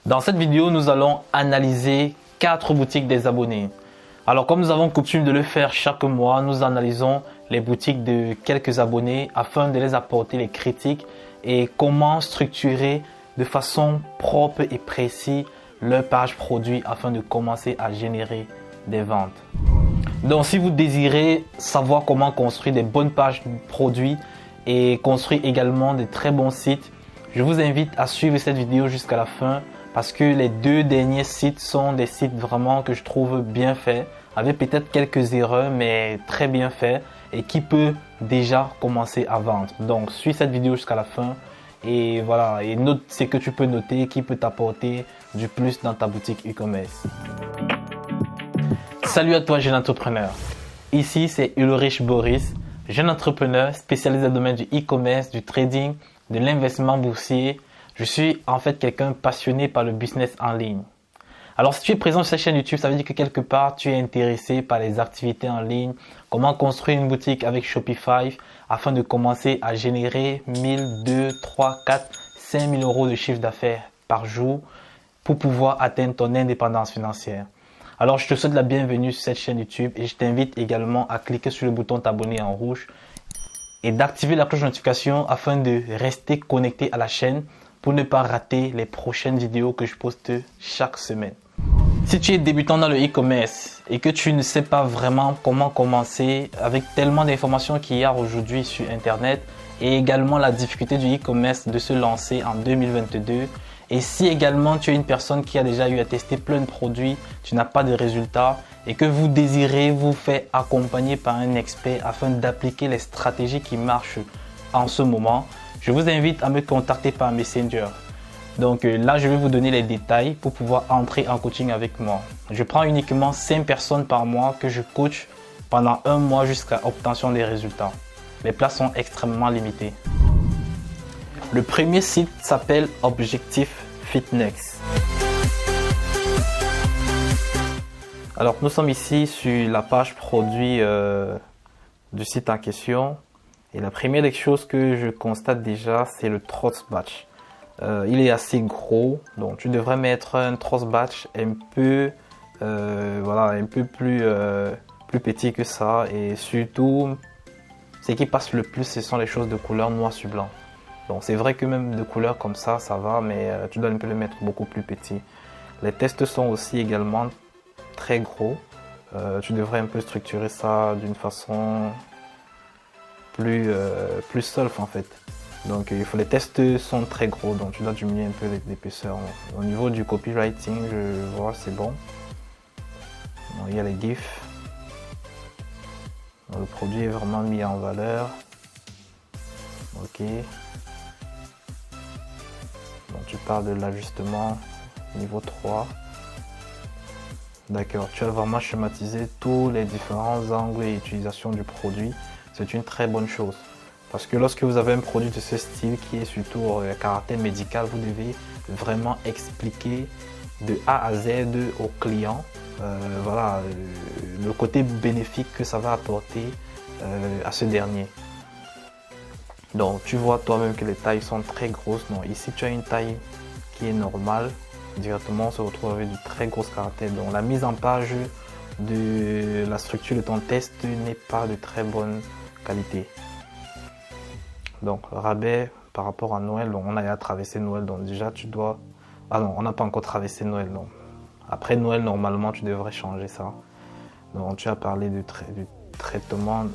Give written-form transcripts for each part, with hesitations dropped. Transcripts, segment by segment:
Dans cette vidéo, nous allons analyser 4 boutiques des abonnés. Alors comme nous avons coutume de le faire chaque mois, nous analysons les boutiques de quelques abonnés afin de les apporter les critiques et comment structurer de façon propre et précise leur page produit afin de commencer à générer des ventes. Donc si vous désirez savoir comment construire des bonnes pages produits et construire également de très bons sites, je vous invite à suivre cette vidéo jusqu'à la fin parce que les 2 derniers sites sont des sites vraiment que je trouve bien faits, avec peut-être quelques erreurs mais très bien faits et qui peut déjà commencer à vendre. Donc suis cette vidéo jusqu'à la fin et voilà, et note ce que tu peux noter qui peut t'apporter du plus dans ta boutique e-commerce. Salut à toi jeune entrepreneur, ici c'est Ulrich Boris, jeune entrepreneur spécialisé dans le domaine du e-commerce, du trading, de l'investissement boursier. Je suis en fait quelqu'un passionné par le business en ligne. Alors si tu es présent sur cette chaîne YouTube, ça veut dire que quelque part tu es intéressé par les activités en ligne, comment construire une boutique avec Shopify afin de commencer à générer 1000, 2, 3, 4, 5000 euros de chiffre d'affaires par jour pour pouvoir atteindre ton indépendance financière. Alors je te souhaite la bienvenue sur cette chaîne YouTube et je t'invite également à cliquer sur le bouton t'abonner en rouge et d'activer la cloche de notification afin de rester connecté à la chaîne pour ne pas rater les prochaines vidéos que je poste chaque semaine. Si tu es débutant dans le e-commerce et que tu ne sais pas vraiment comment commencer avec tellement d'informations qu'il y a aujourd'hui sur Internet et également la difficulté du e-commerce de se lancer en 2022, et si également tu es une personne qui a déjà eu à tester plein de produits, tu n'as pas de résultats et que vous désirez vous faire accompagner par un expert afin d'appliquer les stratégies qui marchent en ce moment, je vous invite à me contacter par Messenger. Donc là, je vais vous donner les détails pour pouvoir entrer en coaching avec moi. Je prends uniquement 5 personnes par mois que je coach pendant 1 mois jusqu'à obtention des résultats. Les places sont extrêmement limitées. Le premier site s'appelle Objectif Fitness. Alors nous sommes ici sur la page produit du site en question. Et la première des choses que je constate déjà, c'est le Trots Batch. Il est assez gros, donc tu devrais mettre un Trots Batch un peu, un peu plus petit que ça. Et surtout, ce qui passe le plus, ce sont les choses de couleur noir sur blanc. Donc c'est vrai que même de couleur comme ça va, mais tu dois un peu le mettre beaucoup plus petit. Les tests sont aussi également très gros. Tu devrais un peu structurer ça d'une façon plus self en fait. Donc les tests sont très gros, donc tu dois diminuer un peu l'épaisseur. Au niveau du copywriting, je vois c'est bon. Donc, il y a les GIFs. Donc, le produit est vraiment mis en valeur. Ok. Donc tu parles de l'ajustement niveau 3. D'accord, tu as vraiment schématisé tous les différents angles et utilisations du produit. C'est une très bonne chose. Parce que lorsque vous avez un produit de ce style qui est surtout à caractère médical, vous devez vraiment expliquer de A à Z au client le côté bénéfique que ça va apporter à ce dernier. Donc tu vois toi-même que les tailles sont très grosses. Donc ici tu as une taille qui est normale. Directement on se retrouve avec de très grosses caractères. Donc la mise en page de la structure de ton test n'est pas de très bonne qualité. Donc rabais par rapport à Noël, donc on a traversé Noël, donc déjà tu dois... Ah non, on n'a pas encore traversé Noël, donc après Noël normalement tu devrais changer ça. Donc tu as parlé du traitement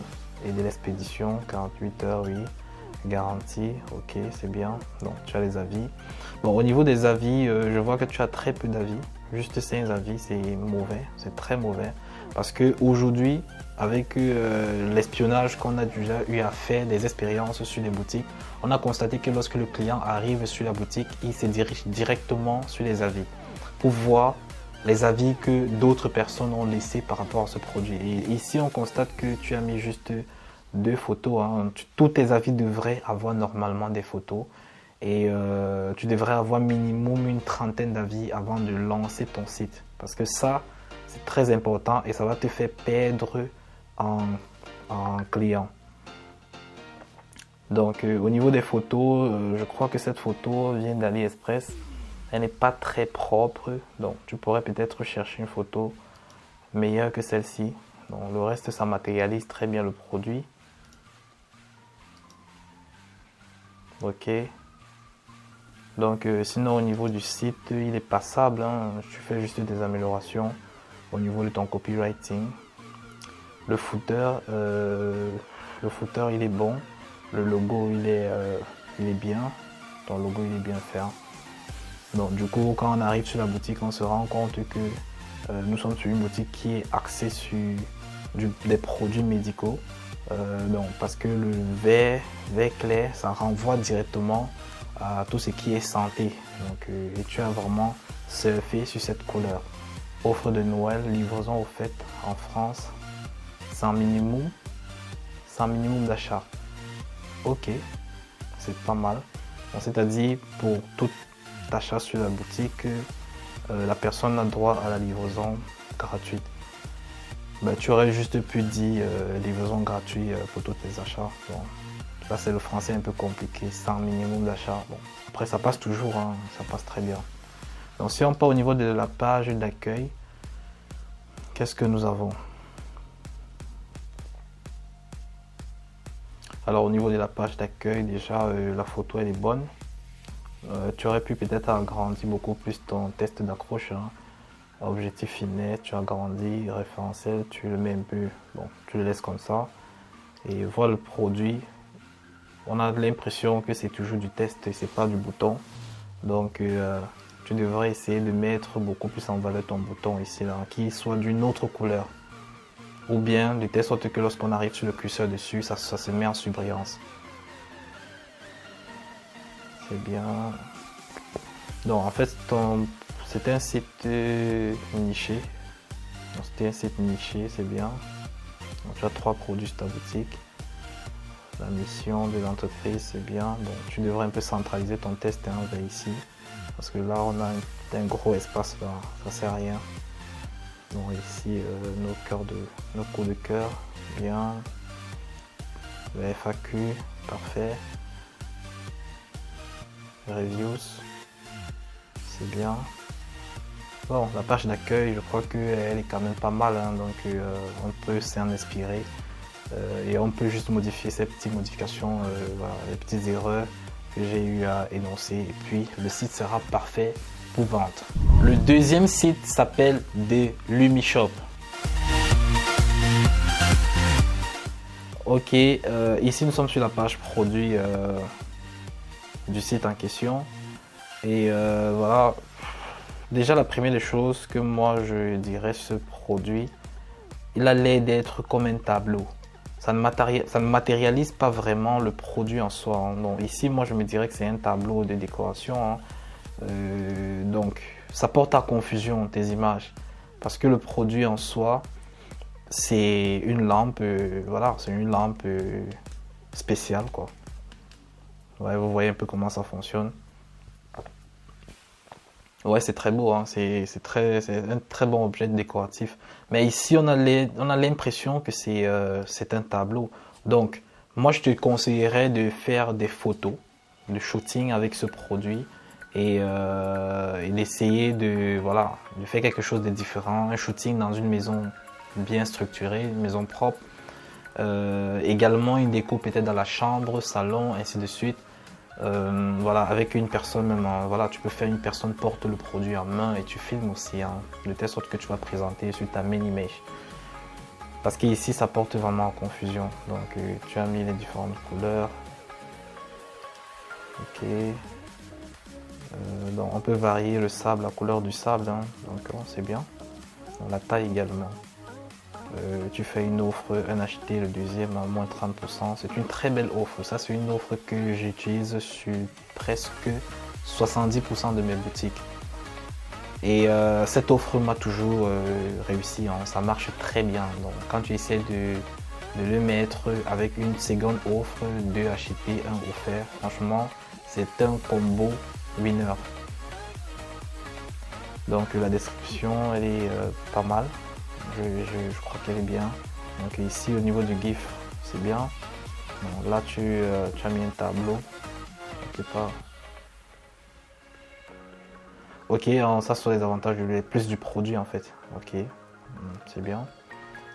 et de l'expédition, 48 heures, oui. Garantie, ok, c'est bien. Donc tu as les avis. Bon, au niveau des avis, je vois que tu as très peu d'avis. Juste 5 avis, c'est mauvais, c'est très mauvais. Parce que aujourd'hui, avec l'espionnage qu'on a déjà eu à faire, des expériences sur les boutiques, on a constaté que lorsque le client arrive sur la boutique, il se dirige directement sur les avis pour voir les avis que d'autres personnes ont laissés par rapport à ce produit. Et ici, on constate que tu as mis juste 2 photos. Tous tes avis devraient avoir normalement des photos. Et tu devrais avoir minimum une trentaine d'avis avant de lancer ton site. Parce que ça, c'est très important et ça va te faire perdre en client. Donc au niveau des photos, je crois que cette photo vient d'AliExpress. Elle n'est pas très propre, donc tu pourrais peut-être chercher une photo meilleure que celle-ci. Donc le reste, ça matérialise très bien le produit. Ok. Donc sinon au niveau du site, il est passable, hein. Tu fais juste des améliorations au niveau de ton copywriting. Le footer, il est bon. Le logo, il est bien. Ton logo, il est bien fait. Donc du coup, quand on arrive sur la boutique, on se rend compte que nous sommes sur une boutique qui est axée sur des produits médicaux. Donc, parce que le vert clair, ça renvoie directement à tout ce qui est santé. Donc, et tu as vraiment surfé sur cette couleur. Offre de Noël, livraison offerte en France, sans minimum d'achat. Ok, c'est pas mal. C'est-à-dire pour tout achat sur la boutique, la personne a droit à la livraison gratuite. Ben, tu aurais juste pu dire livraison gratuite pour tous tes achats. Bon, là, c'est le français un peu compliqué, sans minimum d'achat. Bon, après, ça passe toujours, hein, ça passe très bien. Donc, si on part au niveau de la page d'accueil, qu'est-ce que nous avons? Alors, au niveau de la page d'accueil, déjà, la photo, elle est bonne. Tu aurais pu peut-être agrandir beaucoup plus ton test d'accroche, hein. Objectif finesse, tu agrandis, référentiel, tu le mets un peu, bon, tu le laisses comme ça. Et voilà le produit. On a l'impression que c'est toujours du test et c'est pas du bouton. Donc tu devrais essayer de mettre beaucoup plus en valeur ton bouton ici, là, qu'il soit d'une autre couleur. Ou bien de telle sorte que lorsqu'on arrive sur le curseur dessus, ça se met en surbrillance. C'est bien. Donc en fait, c'était un site niché. C'était un site niché, c'est bien. Donc, tu as 3 produits sur ta boutique. La mission de l'entreprise, c'est bien. Bon, tu devrais un peu centraliser ton test vers ici. Parce que là, on a un gros espace là. Ça sert à rien. Donc ici, nos coups de cœur, bien. Le FAQ, parfait. Reviews, c'est bien. Bon, la page d'accueil, je crois qu'elle est quand même pas mal, hein, donc on peut s'en inspirer et on peut juste modifier ces petites modifications, voilà, les petites erreurs que j'ai eu à énoncer, et puis le site sera parfait pour vendre. Le deuxième site s'appelle The Lumishop. Ok, ici nous sommes sur la page produit du site en question, et voilà. Déjà, la première des choses que moi je dirais, ce produit, il a l'air d'être comme un tableau. Ça ne matérialise pas vraiment le produit en soi, hein. Donc ici, moi je me dirais que c'est un tableau de décoration, hein. Donc ça porte à confusion tes images. Parce que le produit en soi, c'est une lampe, voilà, c'est une lampe spéciale, quoi. Ouais, vous voyez un peu comment ça fonctionne. Ouais, c'est très beau, hein. C'est un très bon objet décoratif. Mais ici, on a l'impression que c'est un tableau. Donc, moi, je te conseillerais de faire des photos de shooting avec ce produit et d'essayer voilà, de faire quelque chose de différent. Un shooting dans une maison bien structurée, une maison propre. Également, une déco peut-être dans la chambre, salon, ainsi de suite. Voilà, avec une personne même, voilà, tu peux faire une personne porte le produit en main et tu filmes aussi, hein, de telle sorte que tu vas présenter sur ta main image. Parce qu'ici, ça porte vraiment en confusion. Donc, tu as mis les différentes couleurs. Ok. Donc, on peut varier le sable, la couleur du sable, hein, donc c'est bien. La taille également. Tu fais une offre, un acheté, le deuxième à moins 30%. C'est une très belle offre. Ça, c'est une offre que j'utilise sur presque 70% de mes boutiques. Et cette offre m'a toujours réussi, hein. Ça marche très bien. Donc, quand tu essaies de le mettre avec une seconde offre, 2 achetés, 1 offert, franchement, c'est un combo winner. Donc, la description, elle est pas mal. Je crois qu'elle est bien. Donc ici au niveau du GIF, c'est bien. Donc, là tu as mis un tableau quelque part. Ok, ça sont les avantages plus du produit en fait. Ok, c'est bien.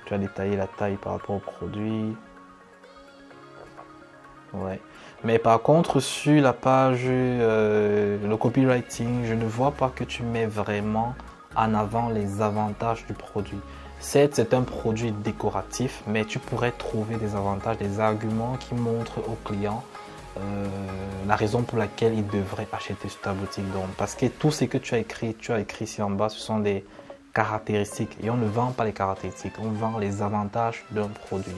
Tu as détaillé la taille par rapport au produit. Ouais. Mais par contre, sur la page, le copywriting, je ne vois pas que tu mets vraiment en avant les avantages du produit. Certes, c'est un produit décoratif, mais tu pourrais trouver des avantages, des arguments qui montrent au client la raison pour laquelle il devrait acheter sur ta boutique. Donc, parce que tout ce que tu as écrit ici en bas, ce sont des caractéristiques. Et on ne vend pas les caractéristiques, on vend les avantages d'un produit.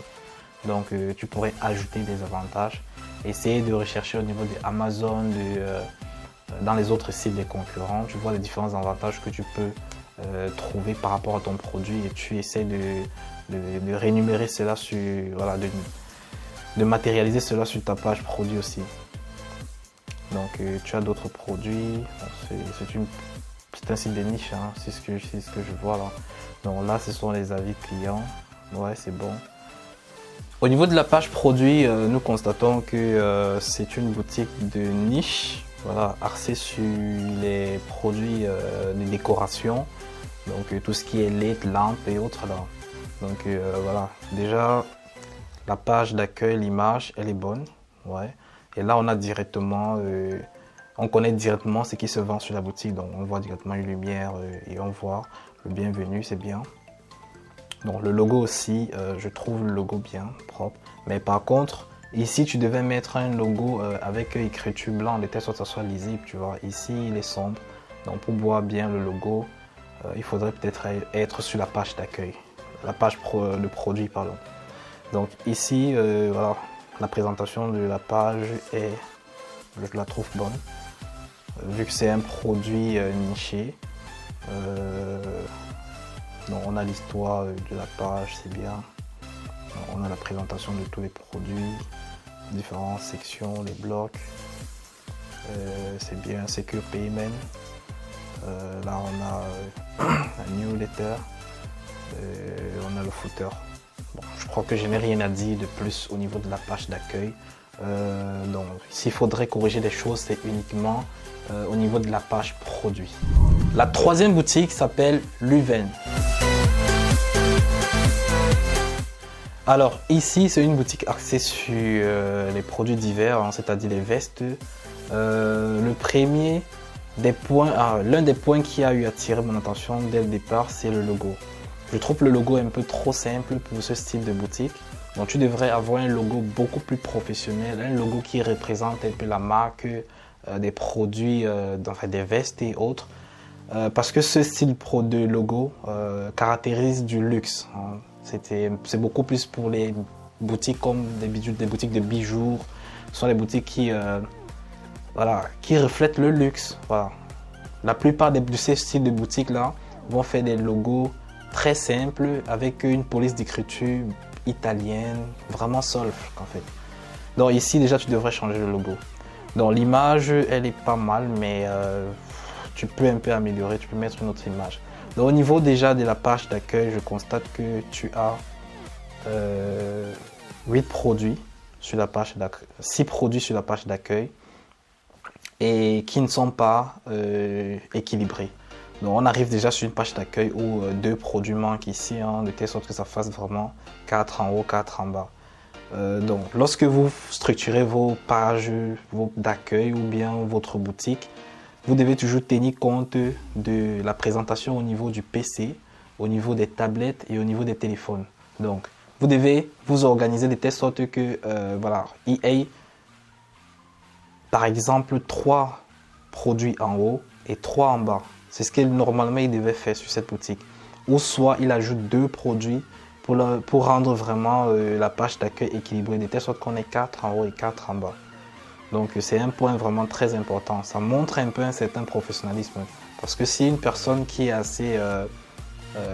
Donc, tu pourrais ajouter des avantages. Essayer de rechercher au niveau de Amazon, dans les autres sites des concurrents. Tu vois les différents avantages que tu peux trouver par rapport à ton produit et tu essaies de rémunérer cela sur, voilà, de matérialiser cela sur ta page produit aussi. Donc, tu as d'autres produits. C'est un site de niche, hein, c'est ce que je vois là. Donc là, ce sont les avis clients. Ouais, c'est bon. Au niveau de la page produit, nous constatons que c'est une boutique de niche, voilà, axée sur les produits de décoration, donc tout ce qui est LED, lampes et autres là. Donc voilà, déjà la page d'accueil, l'image, elle est bonne, ouais. Et là on a directement, on connaît directement ce qui se vend sur la boutique, donc on voit directement une lumière et on voit le bienvenu, c'est bien. Donc le logo aussi, je trouve le logo bien propre. Mais par contre, ici tu devais mettre un logo avec écriture blanc de telle sorte que ça soit lisible, tu vois. Ici il est sombre. Donc pour voir bien le logo, il faudrait peut-être être sur la page d'accueil. La page le produit, pardon. Donc ici, voilà, la présentation de la page je la trouve bonne. Vu que c'est un produit niché. Donc on a l'histoire de la page, c'est bien. On a la présentation de tous les produits, différentes sections, les blocs. C'est bien, Secure Payment. Là on a un newsletter. On a le footer. Bon, je crois que je n'ai rien à dire de plus au niveau de la page d'accueil. Donc s'il faudrait corriger des choses, c'est uniquement au niveau de la page produit. La troisième boutique s'appelle Luven. Alors ici c'est une boutique axée sur les produits divers, hein, c'est-à-dire les vestes. Le premier des points, l'un des points qui a eu attiré mon attention dès le départ, c'est le logo. Je trouve le logo un peu trop simple pour ce style de boutique. Donc tu devrais avoir un logo beaucoup plus professionnel, un logo qui représente un peu la marque des produits, enfin des vestes et autres. Parce que ce style de logo caractérise du luxe. Hein. C'est beaucoup plus pour les boutiques comme des boutiques de bijoux. Ce sont les boutiques qui reflètent le luxe. Voilà. La plupart de ces styles de boutiques là vont faire des logos très simples avec une police d'écriture italienne, vraiment solfe en fait. Donc ici déjà tu devrais changer le logo. Donc l'image elle est pas mal, mais tu peux un peu améliorer, tu peux mettre une autre image. Donc au niveau déjà de la page d'accueil, je constate que tu as 8 produits sur la page d'accueil, 6 produits sur la page d'accueil et qui ne sont pas équilibrés. Donc on arrive déjà sur une page d'accueil où 2 produits manquent ici, hein, de telle sorte que ça fasse vraiment 4 en haut, 4 en bas. Donc lorsque vous structurez vos pages d'accueil ou bien votre boutique, vous devez toujours tenir compte de la présentation au niveau du PC, au niveau des tablettes et au niveau des téléphones. Donc, vous devez vous organiser de telle sorte que, voilà, il y ait, par exemple, 3 produits en haut et 3 en bas. C'est ce que normalement il devait faire sur cette boutique. Ou soit il ajoute 2 produits pour rendre vraiment la page d'accueil équilibrée, de telle sorte qu'on ait 4 en haut et 4 en bas. Donc c'est un point vraiment très important. Ça montre un peu un certain professionnalisme. Parce que si une personne qui est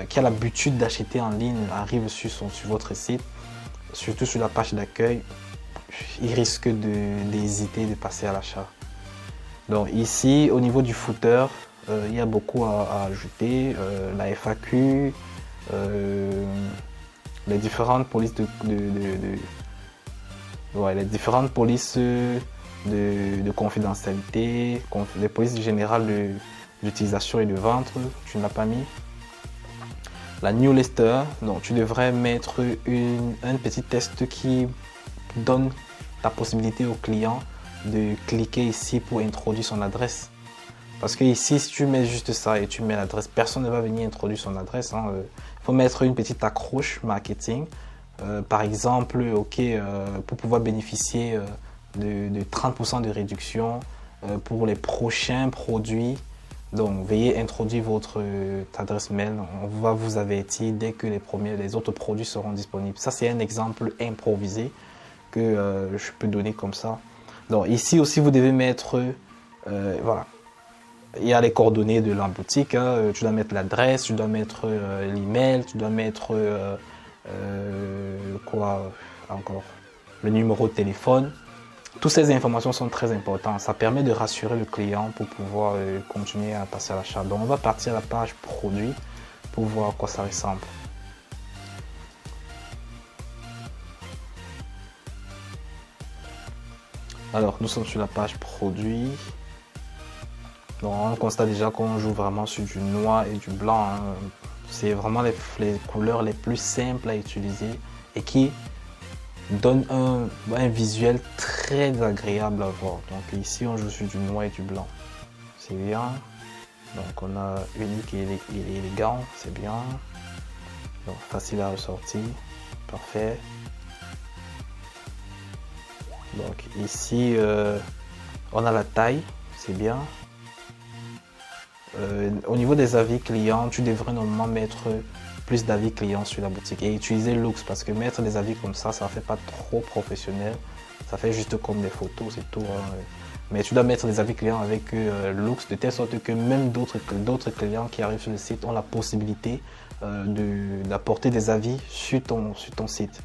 qui a l'habitude d'acheter en ligne arrive sur votre site, surtout sur la page d'accueil, il risque d'hésiter de passer à l'achat. Donc ici, au niveau du footer, il y a beaucoup à ajouter. La FAQ, les différentes polices les différentes polices de confidentialité, les polices générales d'utilisation et de vente, tu ne l'as pas mis. La newsletter, donc tu devrais mettre un petit test qui donne la possibilité au client de cliquer ici pour introduire son adresse. Parce que ici, si tu mets juste ça et tu mets l'adresse, personne ne va venir introduire son adresse. Il faut mettre une petite accroche marketing. Par exemple, pour pouvoir bénéficier de 30% de réduction pour les prochains produits. Donc, veuillez introduire votre adresse mail. On va vous avertir dès que les autres produits seront disponibles. Ça, c'est un exemple improvisé que je peux donner comme ça. Donc, ici aussi, vous devez mettre, voilà, il y a les coordonnées de la boutique. Tu dois mettre l'adresse, tu dois mettre l'email, tu dois mettre quoi encore, le numéro de téléphone. Toutes ces informations sont très importantes. Ça permet de rassurer le client pour pouvoir continuer à passer à l'achat. Donc, on va partir à la page produit pour voir à quoi ça ressemble. Alors, nous sommes sur la page produit. Donc, on constate déjà qu'on joue vraiment sur du noir et du blanc. C'est vraiment les couleurs les plus simples à utiliser et qui donne un visuel très agréable à voir. Donc ici on joue sur du noir et du blanc, c'est bien. Donc on a unique et élégant, c'est bien. Donc facile à ressortir, parfait. Donc ici on a la taille, c'est bien. Au niveau des avis clients, tu devrais normalement mettre plus d'avis clients sur la boutique et utiliser Loox, parce que mettre des avis comme ça ne fait pas trop professionnel, ça fait juste comme des photos, c'est tout. Mais tu dois mettre des avis clients avec Loox de telle sorte que même d'autres clients qui arrivent sur le site ont la possibilité d'apporter des avis sur ton site.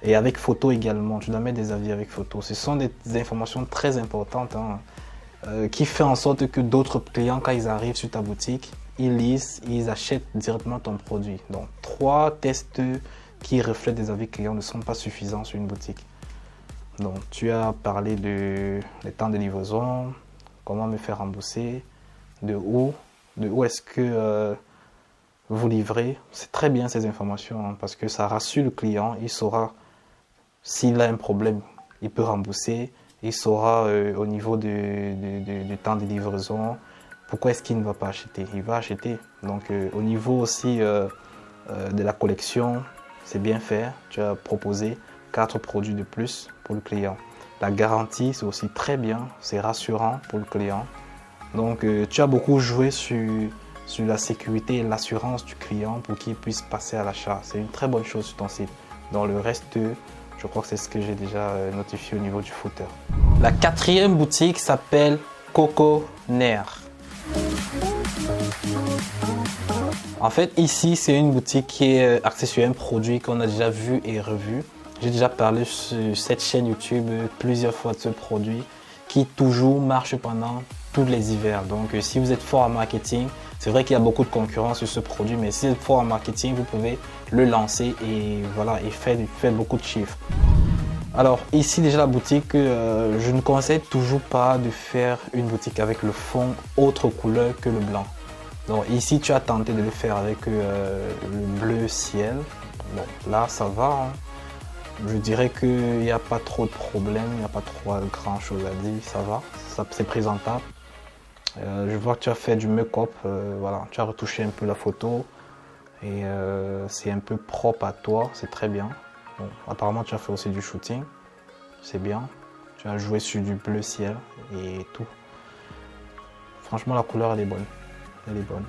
Et avec photo également, tu dois mettre des avis avec photo. Ce sont des informations très importantes qui font en sorte que d'autres clients, quand ils arrivent sur ta boutique, ils lisent, ils achètent directement ton produit. Donc, 3 tests qui reflètent des avis clients ne sont pas suffisants sur une boutique. Donc, tu as parlé des temps de livraison, comment me faire rembourser, de où est-ce que vous livrez. C'est très bien ces informations parce que ça rassure le client. Il saura s'il a un problème, il peut rembourser. Il saura au niveau du temps de livraison, pourquoi est-ce qu'il ne va pas acheter. Il va acheter. Donc au niveau aussi de la collection, c'est bien fait. Tu as proposé 4 produits de plus pour le client. La garantie, c'est aussi très bien. C'est rassurant pour le client. Donc tu as beaucoup joué sur la sécurité et l'assurance du client pour qu'il puisse passer à l'achat. C'est une très bonne chose sur ton site. Dans le reste, je crois que c'est ce que j'ai déjà notifié au niveau du footer. La 4e boutique s'appelle Coconer. En fait, ici, c'est une boutique qui est axée sur un produit qu'on a déjà vu et revu. J'ai déjà parlé sur cette chaîne YouTube plusieurs fois de ce produit qui toujours marche pendant tous les hivers. Donc, si vous êtes fort en marketing, c'est vrai qu'il y a beaucoup de concurrence sur ce produit, mais si vous êtes fort en marketing, vous pouvez le lancer et voilà, et faire beaucoup de chiffres. Alors ici déjà la boutique, je ne conseille toujours pas de faire une boutique avec le fond autre couleur que le blanc. Donc ici tu as tenté de le faire avec le bleu ciel. Bon là ça va, Je dirais qu'il n'y a pas trop de problèmes, il n'y a pas trop grand chose à dire, ça va, c'est présentable. Je vois que tu as fait du make-up, voilà, tu as retouché un peu la photo et c'est un peu propre à toi, c'est très bien. Bon, apparemment tu as fait aussi du shooting, c'est bien. Tu as joué sur du bleu ciel et tout. Franchement la couleur elle est bonne, elle est bonne.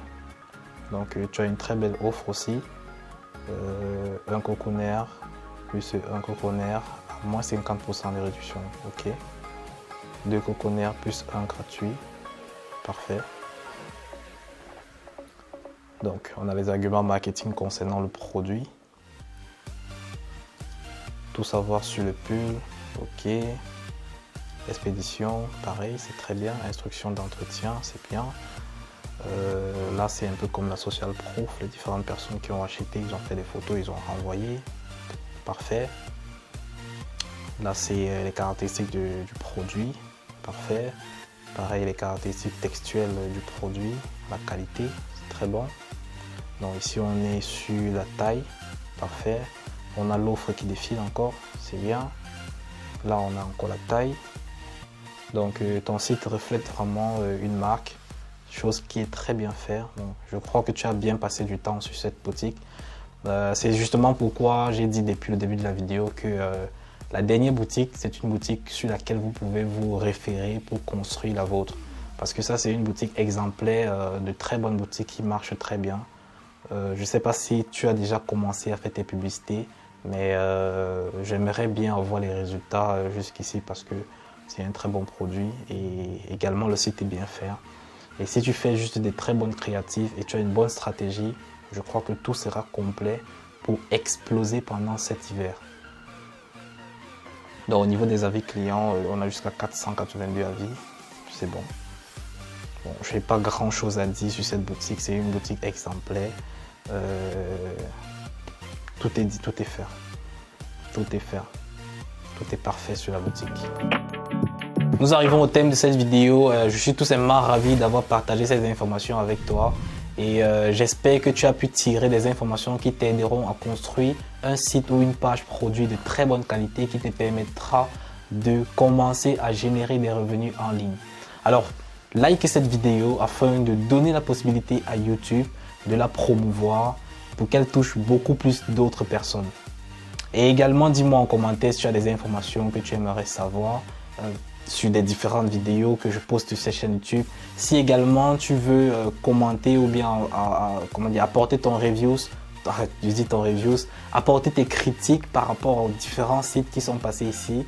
Donc tu as une très belle offre aussi, un coconer plus un coconer à moins 50% de réduction, ok. 2 coconers plus un gratuit, parfait. Donc on a les arguments marketing concernant le produit. Tout savoir sur le pull, ok. Expédition, pareil, c'est très bien. Instruction d'entretien, c'est bien. Là c'est un peu comme la social proof, les différentes personnes qui ont acheté, ils ont fait des photos, ils ont renvoyé. Parfait. Là c'est les caractéristiques du produit, parfait. Pareil, les caractéristiques textuelles du produit, la qualité, c'est très bon. Donc ici on est sur la taille, parfait. On a l'offre qui défile encore, c'est bien. Là on a encore la taille. Donc ton site reflète vraiment une marque, chose qui est très bien faite. Donc, je crois que tu as bien passé du temps sur cette boutique. C'est justement pourquoi j'ai dit depuis le début de la vidéo que la dernière boutique, c'est une boutique sur laquelle vous pouvez vous référer pour construire la vôtre. Parce que ça, c'est une boutique exemplaire, de très bonne boutique qui marche très bien. Je ne sais pas si tu as déjà commencé à faire tes publicités, mais j'aimerais bien avoir les résultats jusqu'ici parce que c'est un très bon produit et également le site est bien fait. Et si tu fais juste des très bonnes créatives et tu as une bonne stratégie, je crois que tout sera complet pour exploser pendant cet hiver. Donc au niveau des avis clients, on a jusqu'à 482 avis, c'est bon. Bon, je n'ai pas grand chose à dire sur cette boutique, c'est une boutique exemplaire. Tout est dit, tout est fait. Tout est fait. Tout est parfait sur la boutique. Nous arrivons au thème de cette vidéo. Je suis tout simplement ravi d'avoir partagé ces informations avec toi. Et j'espère que tu as pu tirer des informations qui t'aideront à construire un site ou une page produit de très bonne qualité qui te permettra de commencer à générer des revenus en ligne. Alors, like cette vidéo afin de donner la possibilité à YouTube de la promouvoir pour qu'elle touche beaucoup plus d'autres personnes. Et également, dis-moi en commentaire si tu as des informations que tu aimerais savoir sur des différentes vidéos que je poste sur cette chaîne YouTube. Si également tu veux commenter ou bien apporter ton reviews, apporter tes critiques par rapport aux différents sites qui sont passés ici,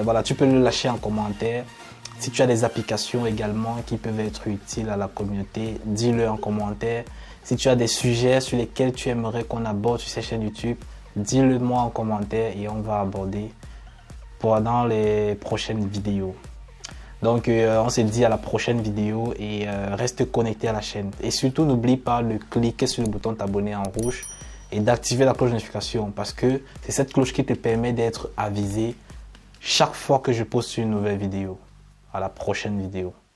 voilà, tu peux le lâcher en commentaire. Si tu as des applications également qui peuvent être utiles à la communauté, dis-le en commentaire. Si tu as des sujets sur lesquels tu aimerais qu'on aborde sur cette chaîne YouTube, dis-le moi en commentaire et on va aborder dans les prochaines vidéos. Donc on se dit à la prochaine vidéo et reste connecté à la chaîne. Et surtout n'oublie pas de cliquer sur le bouton t'abonner en rouge et d'activer la cloche de notification parce que c'est cette cloche qui te permet d'être avisé chaque fois que je poste une nouvelle vidéo. À la prochaine vidéo.